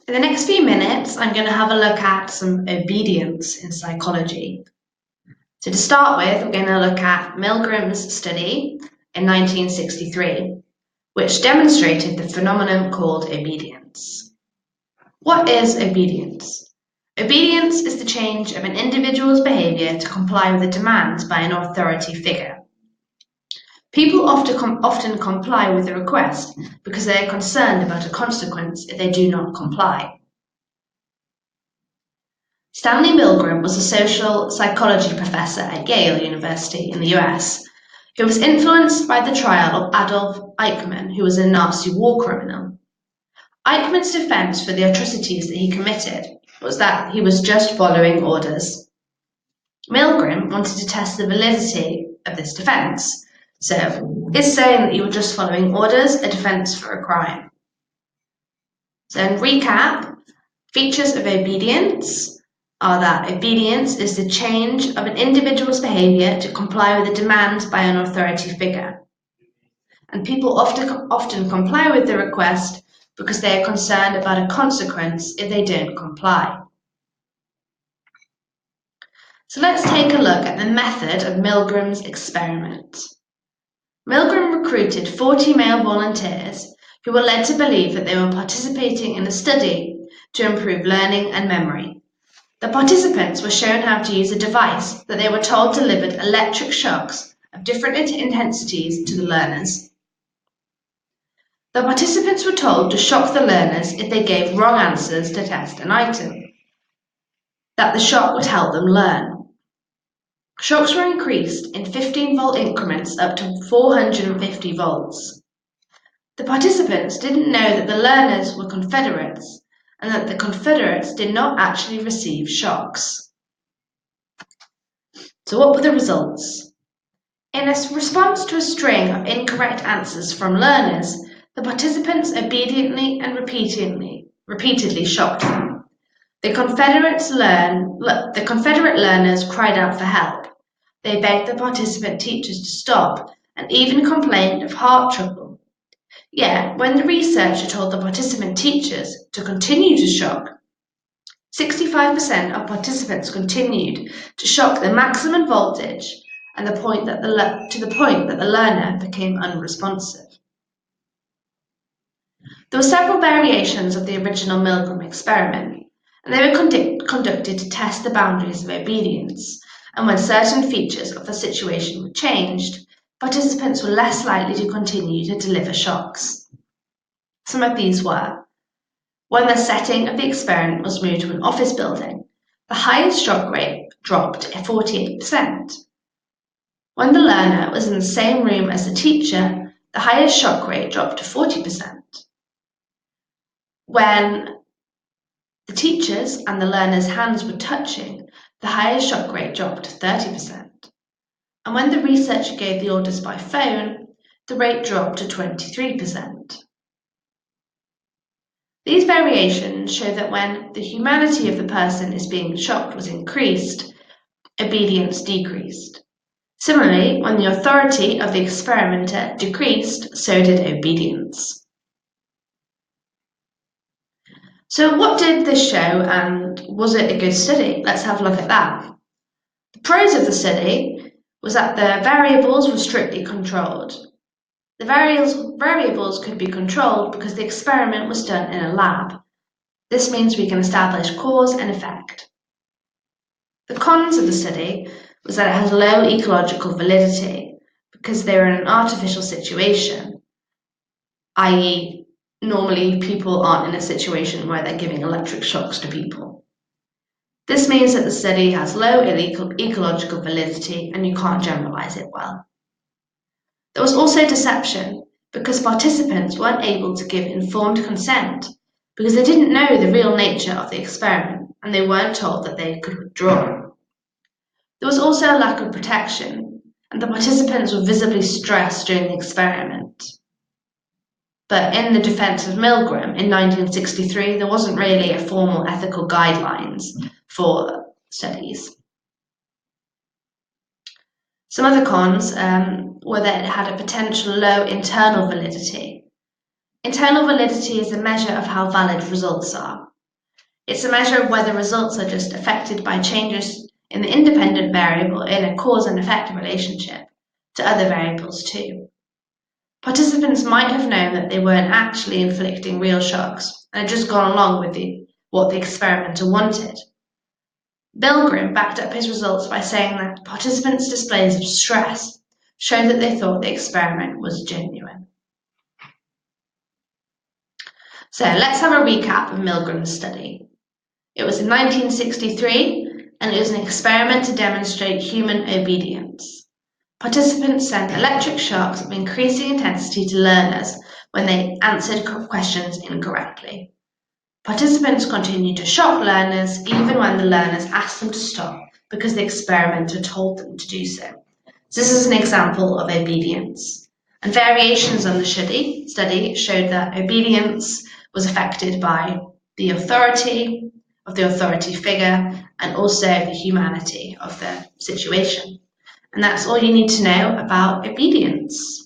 In the next few minutes, I'm going to have a look at some obedience in psychology. So to start with, we're going to look at Milgram's study in 1963, which demonstrated the phenomenon called obedience. What is obedience? Obedience is the change of an individual's behavior to comply with a demand by an authority figure. People often comply with a request because they are concerned about a consequence if they do not comply. Stanley Milgram was a social psychology professor at Yale University in the US who was influenced by the trial of Adolf Eichmann, who was a Nazi war criminal. Eichmann's defense for the atrocities that he committed was that he was just following orders. Milgram wanted to test the validity of this defense. So, is saying that you were just following orders a defense for a crime? So, in recap, features of obedience are that obedience is the change of an individual's behavior to comply with a demand by an authority figure. And people often comply with the request because they are concerned about a consequence if they don't comply. So let's take a look at the method of Milgram's experiment. Milgram recruited 40 male volunteers who were led to believe that they were participating in a study to improve learning and memory. The participants were shown how to use a device that they were told delivered electric shocks of different intensities to the learners. The participants were told to shock the learners if they gave wrong answers to test an item, that the shock would help them learn. Shocks were increased in 15-volt increments up to 450 volts. The participants didn't know that the learners were Confederates and that the Confederates did not actually receive shocks. So what were the results? In a response to a string of incorrect answers from learners, the participants obediently and repeatedly shocked them. The Confederate learners cried out for help. They begged the participant teachers to stop and even complained of heart trouble. Yet, when the researcher told the participant teachers to continue to shock, 65% of participants continued to shock the maximum voltage and to the point that the learner became unresponsive. There were several variations of the original Milgram experiment, and they were conducted to test the boundaries of obedience, and when certain features of the situation were changed, participants were less likely to continue to deliver shocks. Some of these were: when the setting of the experiment was moved to an office building, the highest shock rate dropped to 48%. When the learner was in the same room as the teacher, the highest shock rate dropped to 40%. When the teacher's and the learner's hands were touching, the highest shock rate dropped to 30%. And when the researcher gave the orders by phone, the rate dropped to 23%. These variations show that when the humanity of the person is being shocked was increased, obedience decreased. Similarly, when the authority of the experimenter decreased, so did obedience. So what did this show, and was it a good study? Let's have a look at that. The pros of the study was that the variables were strictly controlled. The variables could be controlled because the experiment was done in a lab. This means we can establish cause and effect. The cons of the study was that it has low ecological validity because they were in an artificial situation, i.e., normally people aren't in a situation where they're giving electric shocks to people. This means that the study has low ecological validity and you can't generalize it well. There was also deception because participants weren't able to give informed consent because they didn't know the real nature of the experiment and they weren't told that they could withdraw. There was also a lack of protection and the participants were visibly stressed during the experiment. But in the defense of Milgram in 1963, there wasn't really a formal ethical guidelines for studies. Some other cons were that it had a potential low internal validity. Internal validity is a measure of how valid results are. It's a measure of whether results are just affected by changes in the independent variable in a cause and effect relationship to other variables too. Participants might have known that they weren't actually inflicting real shocks and had just gone along with what the experimenter wanted. Milgram backed up his results by saying that participants' displays of stress showed that they thought the experiment was genuine. So let's have a recap of Milgram's study. It was in 1963, and it was an experiment to demonstrate human obedience. Participants sent electric shocks of increasing intensity to learners when they answered questions incorrectly. Participants continued to shock learners even when the learners asked them to stop because the experimenter told them to do so. This is an example of obedience. And variations on the study showed that obedience was affected by the authority of the authority figure and also the humanity of the situation. And that's all you need to know about obedience.